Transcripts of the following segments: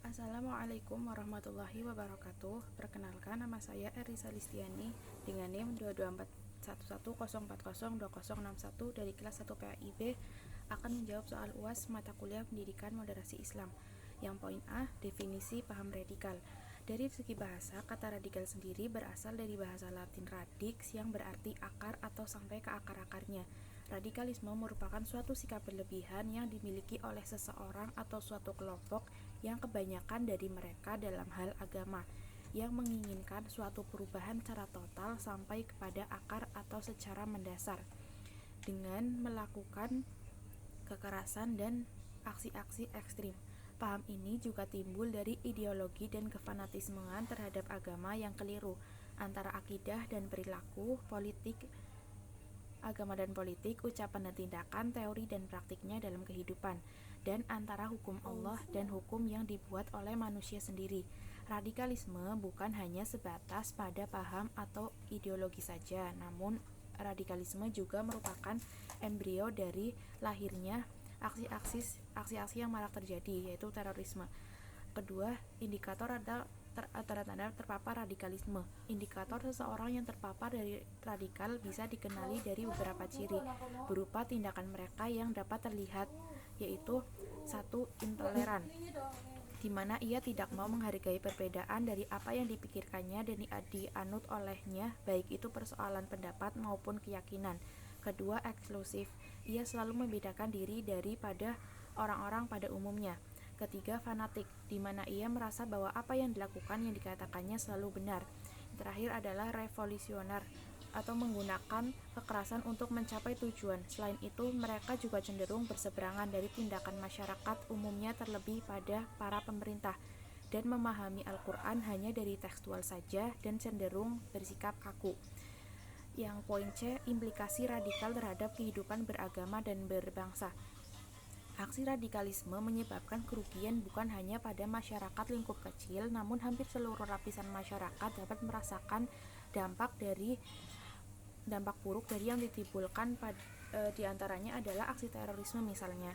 Assalamualaikum warahmatullahi wabarakatuh. Perkenalkan, nama saya Erisa Listiani dengan NIM 2241104020061 dari kelas 1 PAIB akan menjawab soal UAS mata kuliah Pendidikan Moderasi Islam. Yang poin A, definisi paham radikal. Dari segi bahasa, kata radikal sendiri berasal dari bahasa Latin radix yang berarti akar atau sampai ke akar-akarnya. Radikalisme merupakan suatu sikap berlebihan yang dimiliki oleh seseorang atau suatu kelompok yang kebanyakan dari mereka dalam hal agama, yang menginginkan suatu perubahan secara total sampai kepada akar atau secara mendasar, dengan melakukan kekerasan dan aksi-aksi ekstrim. Paham ini juga timbul dari ideologi dan kefanatismean terhadap agama yang keliru, antara akidah dan perilaku, agama dan politik, ucapan dan tindakan, teori dan praktiknya dalam kehidupan, dan antara hukum Allah dan hukum yang dibuat oleh manusia sendiri. Radikalisme bukan hanya sebatas pada paham atau ideologi saja, namun radikalisme juga merupakan embrio dari lahirnya aksi-aksi yang marak terjadi, yaitu terorisme. Kedua, indikator adalah tanda-tanda terpapar radikalisme. Indikator seseorang yang terpapar dari radikal bisa dikenali dari beberapa ciri, berupa tindakan mereka yang dapat terlihat, yaitu 1. Intoleran, di mana ia tidak mau menghargai perbedaan dari apa yang dipikirkannya dan dianut olehnya, baik itu persoalan pendapat maupun keyakinan. Kedua, eksklusif, ia selalu membedakan diri daripada orang-orang pada umumnya. Ketiga, fanatik, di mana ia merasa bahwa apa yang dilakukan yang dikatakannya selalu benar. Terakhir adalah revolusioner, atau menggunakan kekerasan untuk mencapai tujuan. Selain itu, mereka juga cenderung berseberangan dari tindakan masyarakat umumnya, terlebih pada para pemerintah, dan memahami Al-Quran hanya dari tekstual saja dan cenderung bersikap kaku. Yang poin C, implikasi radikal terhadap kehidupan beragama dan berbangsa. Aksi radikalisme menyebabkan kerugian bukan hanya pada masyarakat lingkup kecil, namun hampir seluruh lapisan masyarakat dapat merasakan dampak buruk dari yang ditimbulkan. Diantaranya adalah aksi terorisme misalnya.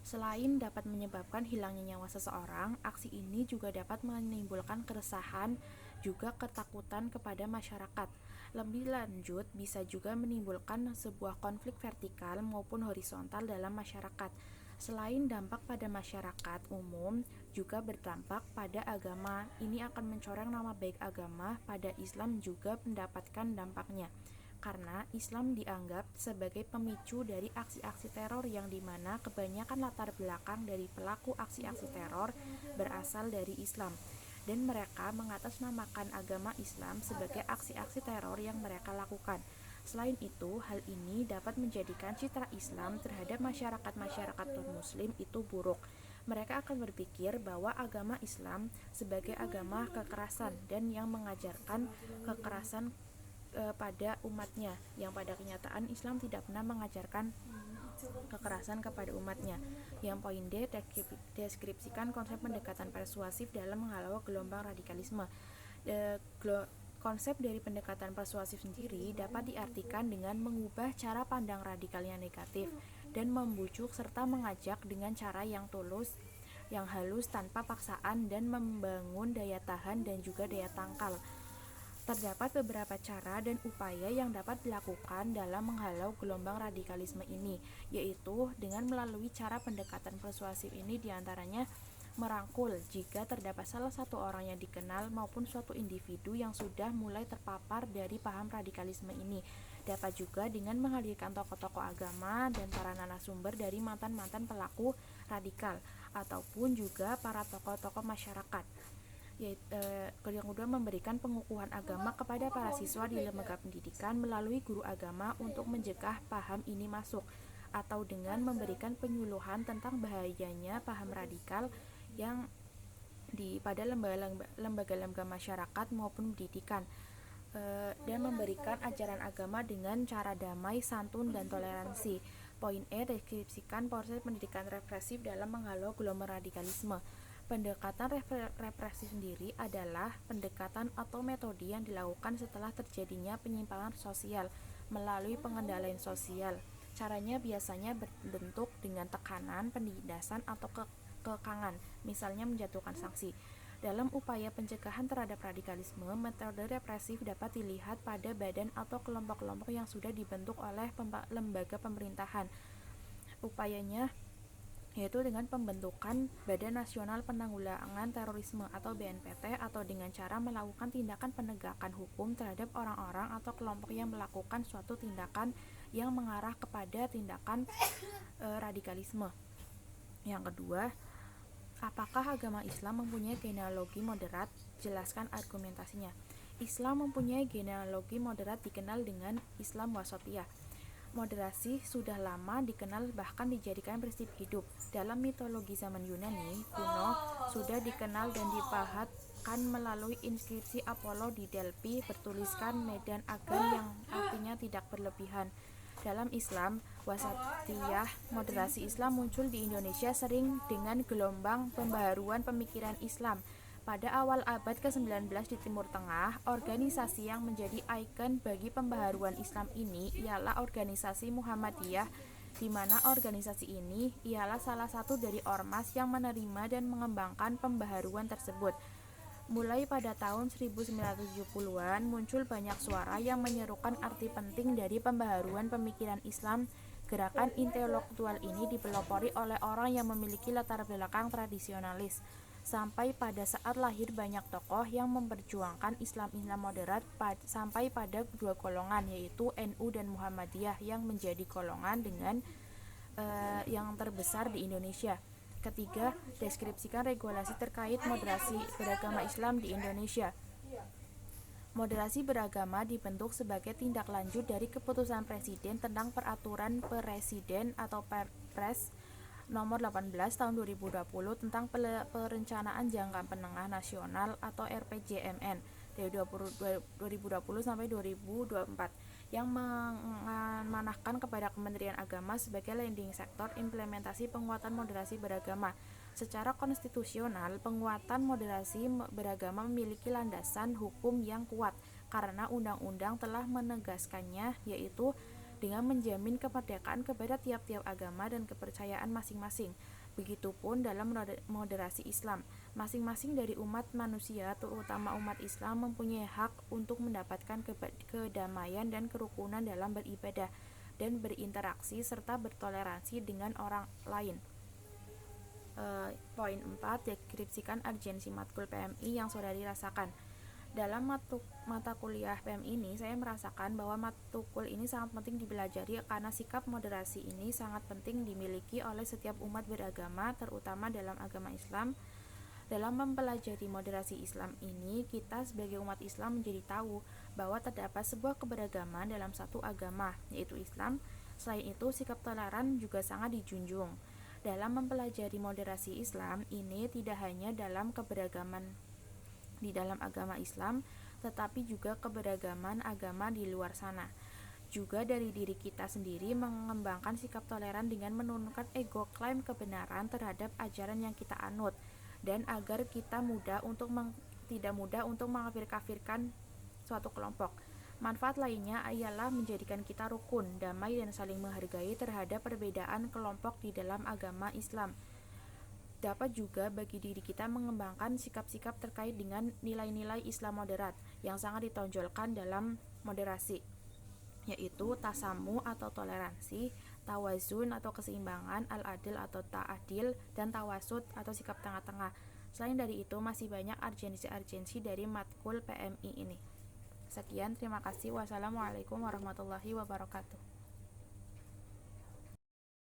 Selain dapat menyebabkan hilangnya nyawa seseorang, aksi ini juga dapat menimbulkan keresahan, juga ketakutan kepada masyarakat. Lebih lanjut, bisa juga menimbulkan sebuah konflik vertikal maupun horizontal dalam masyarakat. Selain dampak pada masyarakat umum, juga berdampak pada agama. Ini akan mencoreng nama baik agama. Pada Islam juga mendapatkan dampaknya, karena Islam dianggap sebagai pemicu dari aksi-aksi teror, yang dimana kebanyakan latar belakang dari pelaku aksi-aksi teror berasal dari Islam, dan mereka mengatasnamakan agama Islam sebagai aksi-aksi teror yang mereka lakukan. Selain itu, hal ini dapat menjadikan citra Islam terhadap masyarakat non-muslim itu buruk. Mereka akan berpikir bahwa agama Islam sebagai agama kekerasan dan yang mengajarkan kekerasan pada umatnya, yang pada kenyataan Islam tidak pernah mengajarkan kekerasan kepada umatnya. Yang poin D, deskripsikan konsep pendekatan persuasif dalam menghalau gelombang radikalisme. Konsep dari pendekatan persuasif sendiri dapat diartikan dengan mengubah cara pandang radikal yang negatif dan membujuk serta mengajak dengan cara yang tulus, yang halus tanpa paksaan, dan membangun daya tahan dan juga daya tangkal. Terdapat beberapa cara dan upaya yang dapat dilakukan dalam menghalau gelombang radikalisme ini, yaitu dengan melalui cara pendekatan persuasif ini, diantaranya merangkul jika terdapat salah satu orang yang dikenal maupun suatu individu yang sudah mulai terpapar dari paham radikalisme ini. Dapat juga dengan menghadirkan tokoh-tokoh agama dan para narasumber dari mantan-mantan pelaku radikal, ataupun juga para tokoh-tokoh masyarakat. Yang kedua, memberikan pengukuhan agama kepada para siswa di lembaga pendidikan melalui guru agama untuk mencegah paham ini masuk, atau dengan memberikan penyuluhan tentang bahayanya paham radikal yang pada lembaga-lembaga masyarakat maupun pendidikan, dan memberikan ajaran agama dengan cara damai, santun, dan toleransi. Poin E, deskripsikan proses pendidikan represif dalam menghalau gelombang radikalisme. Pendekatan represif sendiri adalah pendekatan atau metode yang dilakukan setelah terjadinya penyimpangan sosial melalui pengendalian sosial. Caranya biasanya berbentuk dengan tekanan, penindasan, atau kekangan, misalnya menjatuhkan sanksi. Dalam upaya pencegahan terhadap radikalisme, metode represif dapat dilihat pada badan atau kelompok-kelompok yang sudah dibentuk oleh lembaga pemerintahan. Upayanya yaitu dengan pembentukan Badan Nasional Penanggulangan Terorisme atau BNPT, atau dengan cara melakukan tindakan penegakan hukum terhadap orang-orang atau kelompok yang melakukan suatu tindakan yang mengarah kepada tindakan radikalisme. Yang kedua, apakah agama Islam mempunyai genealogi moderat? Jelaskan argumentasinya. Islam mempunyai genealogi moderat dikenal dengan Islam wasatiyah. Moderasi sudah lama dikenal, bahkan dijadikan prinsip hidup. Dalam mitologi zaman Yunani kuno sudah dikenal dan dipahatkan melalui inskripsi Apollo di Delphi bertuliskan Medan Agan yang artinya tidak berlebihan. Dalam Islam wasatiyah, moderasi Islam muncul di Indonesia sering dengan gelombang pembaharuan pemikiran Islam. Pada awal abad ke-19 di Timur Tengah, organisasi yang menjadi ikon bagi pembaharuan Islam ini ialah organisasi Muhammadiyah, di mana organisasi ini ialah salah satu dari ormas yang menerima dan mengembangkan pembaharuan tersebut. Mulai pada tahun 1970-an muncul banyak suara yang menyerukan arti penting dari pembaharuan pemikiran Islam. Gerakan intelektual ini dipelopori oleh orang yang memiliki latar belakang tradisionalis. Sampai pada saat lahir banyak tokoh yang memperjuangkan Islam moderat sampai pada dua golongan, yaitu NU dan Muhammadiyah, yang menjadi golongan dengan yang terbesar di Indonesia. Ketiga, deskripsikan regulasi terkait moderasi beragama Islam di Indonesia. Moderasi beragama dibentuk sebagai tindak lanjut dari keputusan Presiden tentang Peraturan Presiden atau Perpres nomor 18 tahun 2020 tentang perencanaan jangka menengah nasional atau RPJMN dari 2020 sampai 2024, yang mengamanahkan kepada Kementerian Agama sebagai leading sektor implementasi penguatan moderasi beragama. Secara konstitusional, penguatan moderasi beragama memiliki landasan hukum yang kuat karena undang-undang telah menegaskannya, yaitu dengan menjamin kemerdekaan kepada tiap-tiap agama dan kepercayaan masing-masing. Begitupun dalam moderasi Islam, masing-masing dari umat manusia, terutama umat Islam, mempunyai hak untuk mendapatkan kedamaian dan kerukunan dalam beribadah dan berinteraksi serta bertoleransi dengan orang lain. Poin 4, deskripsikan urgensi matkul PMI yang saudari rasakan. Dalam mata kuliah PMI ini, saya merasakan bahwa matkul ini sangat penting dipelajari karena sikap moderasi ini sangat penting dimiliki oleh setiap umat beragama, terutama dalam agama Islam. Dalam mempelajari moderasi Islam ini, kita sebagai umat Islam menjadi tahu bahwa terdapat sebuah keberagaman dalam satu agama, yaitu Islam. Selain itu, sikap toleran juga sangat dijunjung. Dalam mempelajari moderasi Islam ini tidak hanya dalam keberagaman di dalam agama Islam, tetapi juga keberagaman agama di luar sana. Juga dari diri kita sendiri mengembangkan sikap toleran dengan menurunkan ego klaim kebenaran terhadap ajaran yang kita anut, dan agar kita tidak mudah untuk mengkafir-kafirkan suatu kelompok. Manfaat lainnya ialah menjadikan kita rukun, damai, dan saling menghargai terhadap perbedaan kelompok di dalam agama Islam. Dapat juga bagi diri kita mengembangkan sikap-sikap terkait dengan nilai-nilai Islam moderat yang sangat ditonjolkan dalam moderasi, yaitu tasamu atau toleransi, tawazun atau keseimbangan, al-adil atau ta'adil, dan tawasud atau sikap tengah-tengah. Selain dari itu, masih banyak urgensi-urgensi dari matkul PMI ini. Sekian, terima kasih. Wassalamualaikum warahmatullahi wabarakatuh.